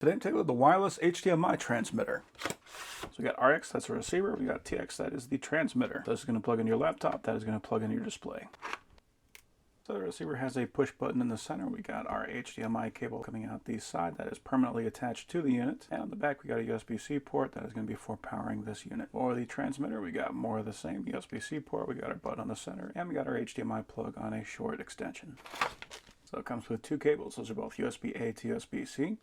Today I'm taking a look at the wireless HDMI transmitter. So we got RX, that's a receiver. We got TX, that is the transmitter. So this is going to plug in your laptop. That is going to plug in your display. So the receiver has a push button in the center. We got our HDMI cable coming out the side that is permanently attached to the unit. And on the back we got a USB-C port that is going to be for powering this unit. For the transmitter we got more of the same USB-C port. We got our button on the center and we got our HDMI plug on a short extension. So it comes with two cables. Those are both USB-A to USB-C.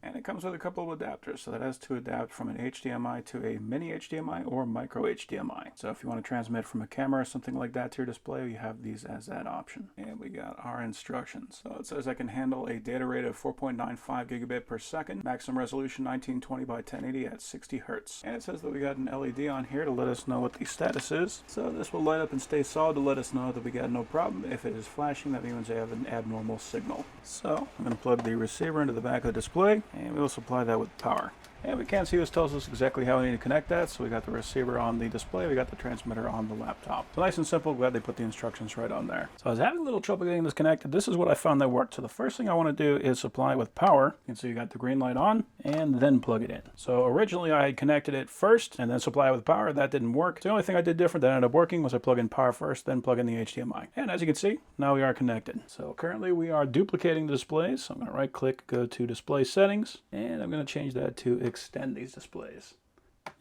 And it comes with a couple of adapters, so that has to adapt from an HDMI to a mini HDMI or micro HDMI. So if you want to transmit from a camera or something like that to your display, you have these as that option. And we got our instructions. So it says I can handle a data rate of 4.95 gigabit per second, maximum resolution 1920 by 1080 at 60 Hertz. And it says that we got an LED on here to let us know what the status is. So this will light up and stay solid to let us know that we got no problem. If it is flashing, that means they have an abnormal signal. So I'm going to plug the receiver into the back of the display. And we'll supply that with power. And we can't see this tells us exactly how we need to connect that. So we got the receiver on the display, we got the transmitter on the laptop. So nice and simple, glad they put the instructions right on there. So I was having a little trouble getting this connected. This is what I found that worked. So the first thing I want to do is supply it with power. You can see you got the green light on and then plug it in. So originally I had connected it first and then supply it with power. That didn't work. The only thing I did different that ended up working was I plug in power first, then plug in the HDMI. And as you can see, now we are connected. So currently we are duplicating the displays. So I'm going to right click, go to display settings, and I'm going to change that to extend these displays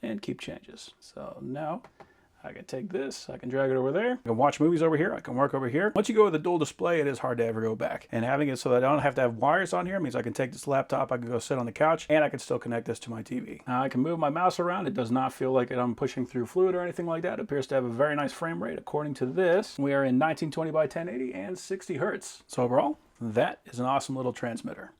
and keep changes. So now I can take this, I can drag it over there, I can watch movies over here, I can work over here. Once you go with a dual display, it is hard to ever go back. And having it so that I don't have to have wires on here means I can take this laptop, I can go sit on the couch, and I can still connect this to my TV. Now I can move my mouse around. It does not feel like I'm pushing through fluid or anything like that. It appears to have a very nice frame rate. According to this, we are in 1920 by 1080 and 60 Hertz. So overall, that is an awesome little transmitter.